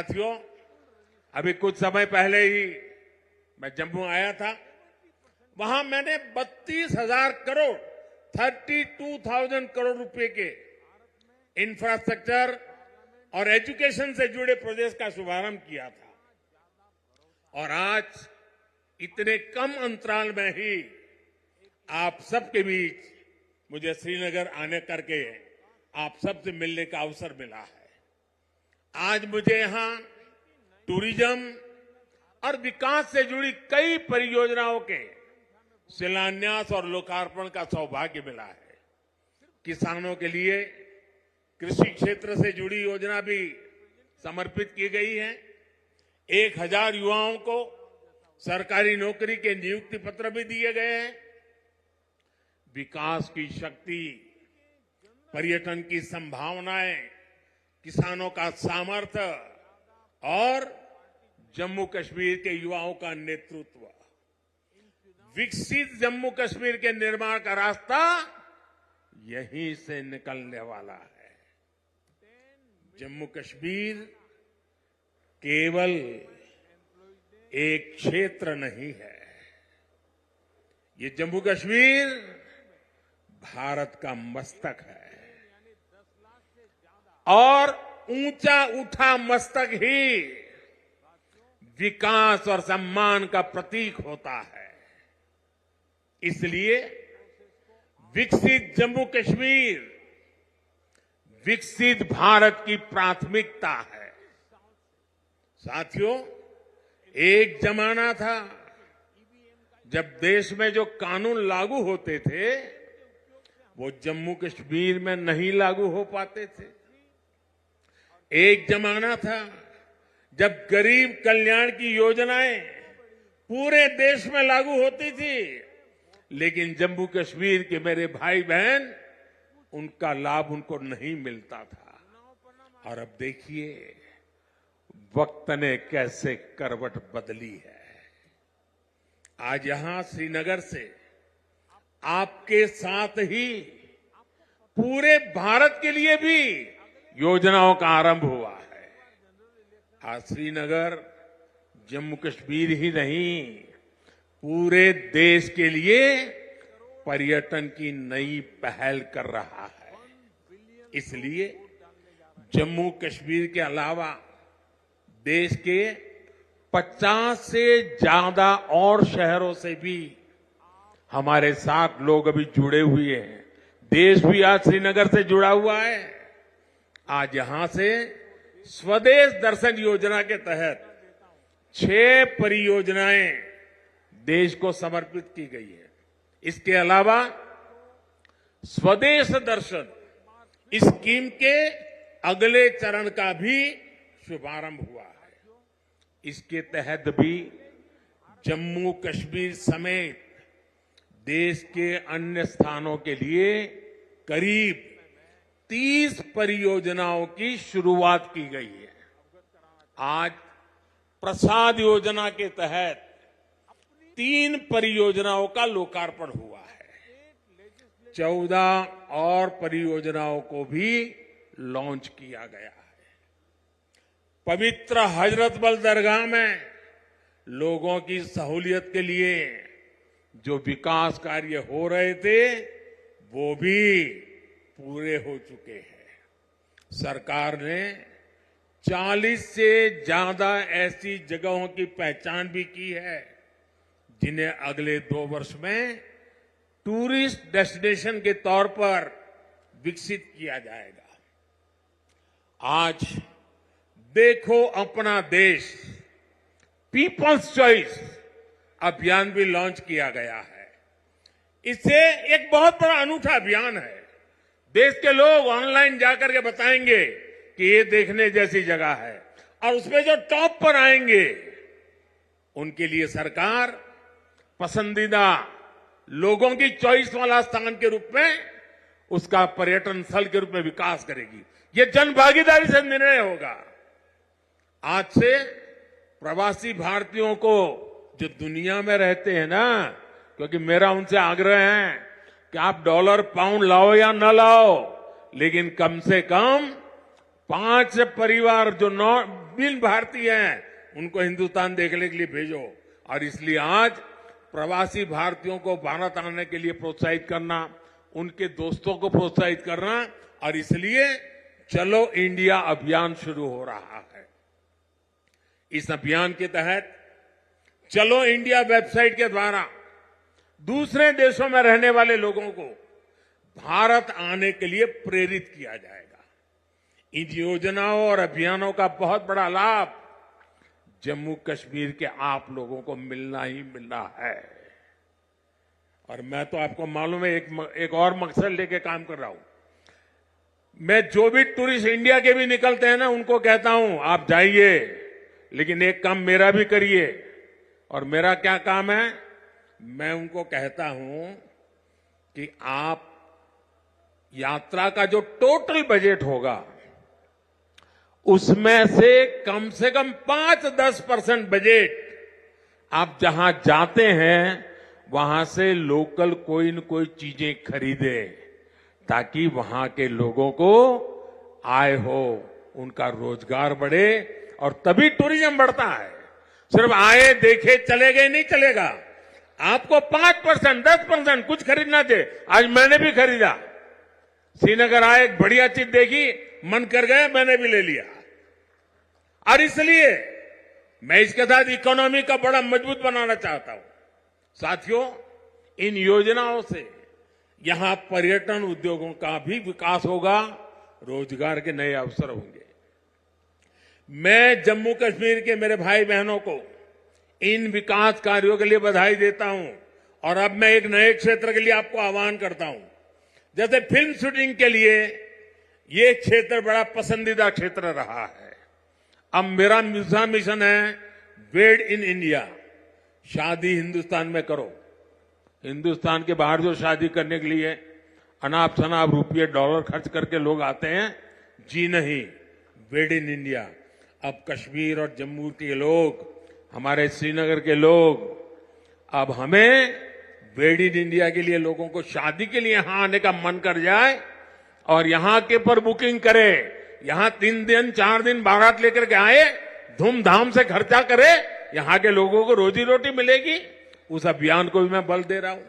साथियों, अभी कुछ समय पहले ही मैं जम्मू आया था। वहां मैंने 32,000 करोड़ 32,000 करोड़ रुपए के इंफ्रास्ट्रक्चर और एजुकेशन से जुड़े प्रोजेक्ट का शुभारंभ किया था। और आज इतने कम अंतराल में ही आप सबके बीच मुझे श्रीनगर आने करके आप सबसे मिलने का अवसर मिला है। आज मुझे यहां टूरिज्म और विकास से जुड़ी कई परियोजनाओं के शिलान्यास और लोकार्पण का सौभाग्य मिला है। किसानों के लिए कृषि क्षेत्र से जुड़ी योजना भी समर्पित की गई है। 1,000 युवाओं को सरकारी नौकरी के नियुक्ति पत्र भी दिए गए हैं। विकास की शक्ति, पर्यटन की संभावनाएं, किसानों का सामर्थ्य और जम्मू कश्मीर के युवाओं का नेतृत्व, विकसित जम्मू कश्मीर के निर्माण का रास्ता यहीं से निकलने वाला है। जम्मू कश्मीर केवल एक क्षेत्र नहीं है, ये जम्मू कश्मीर भारत का मस्तक है और ऊंचा उठा मस्तक ही विकास और सम्मान का प्रतीक होता है। इसलिए विकसित जम्मू कश्मीर विकसित भारत की प्राथमिकता है। साथियों, एक जमाना था जब देश में जो कानून लागू होते थे वो जम्मू कश्मीर में नहीं लागू हो पाते थे। एक जमाना था जब गरीब कल्याण की योजनाएं पूरे देश में लागू होती थी, लेकिन जम्मू कश्मीर के मेरे भाई बहन उनका लाभ उनको नहीं मिलता था। और अब देखिए वक्त ने कैसे करवट बदली है। आज यहां श्रीनगर से आपके साथ ही पूरे भारत के लिए भी योजनाओं का आरंभ हुआ है। आज श्रीनगर जम्मू कश्मीर ही नहीं, पूरे देश के लिए पर्यटन की नई पहल कर रहा है। इसलिए जम्मू कश्मीर के अलावा देश के 50 से ज्यादा और शहरों से भी हमारे साथ लोग अभी जुड़े हुए हैं। देश भी आज श्रीनगर से जुड़ा हुआ है। आज यहां से स्वदेश दर्शन योजना के तहत 6 परियोजनाएं देश को समर्पित की गई है। इसके अलावा स्वदेश दर्शन स्कीम के अगले चरण का भी शुभारंभ हुआ है। इसके तहत भी जम्मू कश्मीर समेत देश के अन्य स्थानों के लिए करीब 30 परियोजनाओं की शुरुआत की गई है। आज प्रसाद योजना के तहत 3 परियोजनाओं का लोकार्पण हुआ है। 14 और परियोजनाओं को भी लॉन्च किया गया है। पवित्र हजरतबल दरगाह में लोगों की सहूलियत के लिए जो विकास कार्य हो रहे थे वो भी पूरे हो चुके हैं। सरकार ने 40 से ज्यादा ऐसी जगहों की पहचान भी की है जिन्हें अगले 2 वर्ष में टूरिस्ट डेस्टिनेशन के तौर पर विकसित किया जाएगा। आज देखो अपना देश पीपल्स चॉइस अभियान भी लॉन्च किया गया है। इससे एक बहुत बड़ा अनूठा अभियान है। देश के लोग ऑनलाइन जाकर के बताएंगे कि ये देखने जैसी जगह है और उसमें जो टॉप पर आएंगे उनके लिए सरकार पसंदीदा लोगों की चॉइस वाला स्थान के रूप में उसका पर्यटन स्थल के रूप में विकास करेगी। ये जन भागीदारी से निर्णय होगा। आज से प्रवासी भारतीयों को जो दुनिया में रहते हैं ना, क्योंकि मेरा उनसे आग्रह है कि आप डॉलर पाउंड लाओ या न लाओ, लेकिन कम से कम 5 परिवार जो बिन भारतीय हैं उनको हिंदुस्तान देखने के लिए भेजो। और इसलिए आज प्रवासी भारतीयों को भारत आने के लिए प्रोत्साहित करना, उनके दोस्तों को प्रोत्साहित करना, और इसलिए चलो इंडिया अभियान शुरू हो रहा है। इस अभियान के तहत चलो इंडिया वेबसाइट के द्वारा दूसरे देशों में रहने वाले लोगों को भारत आने के लिए प्रेरित किया जाएगा। इन योजनाओं और अभियानों का बहुत बड़ा लाभ जम्मू कश्मीर के आप लोगों को मिलना ही मिलना है। और मैं तो आपको मालूम है एक और मकसद लेके काम कर रहा हूं। मैं जो भी टूरिस्ट इंडिया के भी निकलते हैं ना, उनको कहता हूं आप जाइए, लेकिन एक काम मेरा भी करिए। और मेरा क्या काम है? मैं उनको कहता हूं कि आप यात्रा का जो टोटल बजट होगा उसमें से कम 5-10% बजट आप जहां जाते हैं वहां से लोकल कोई न कोई चीजें खरीदे, ताकि वहां के लोगों को आय हो, उनका रोजगार बढ़े, और तभी टूरिज्म बढ़ता है। सिर्फ आए देखे चले गए नहीं चलेगा। आपको 5% 10% कुछ खरीदना चाहिए। आज मैंने भी खरीदा, श्रीनगर आए, एक बढ़िया चीज देखी, मन कर गया, मैंने भी ले लिया। और इसलिए मैं इसके साथ इकोनॉमी का बड़ा मजबूत बनाना चाहता हूं। साथियों, इन योजनाओं से यहां पर्यटन उद्योगों का भी विकास होगा, रोजगार के नए अवसर होंगे। मैं जम्मू कश्मीर के मेरे भाई बहनों को इन विकास कार्यों के लिए बधाई देता हूं। और अब मैं एक नए क्षेत्र के लिए आपको आह्वान करता हूं। जैसे फिल्म शूटिंग के लिए ये क्षेत्र बड़ा पसंदीदा क्षेत्र रहा है। अब मेरा मिशन है वेड इन इंडिया, शादी हिंदुस्तान में करो। हिंदुस्तान के बाहर जो शादी करने के लिए अनाप शनाप रुपये डॉलर खर्च करके लोग आते हैं, जी नहीं, वेड इन इंडिया। अब कश्मीर और जम्मू के लोग, हमारे श्रीनगर के लोग, अब हमें वेड इन इंडिया के लिए लोगों को शादी के लिए यहां आने का मन कर जाए और यहां के पर बुकिंग करे, यहां 3 दिन 4 दिन बारात लेकर के आए, धूमधाम से खर्चा करे, यहां के लोगों को रोजी रोटी मिलेगी। उस अभियान को भी मैं बल दे रहा हूं।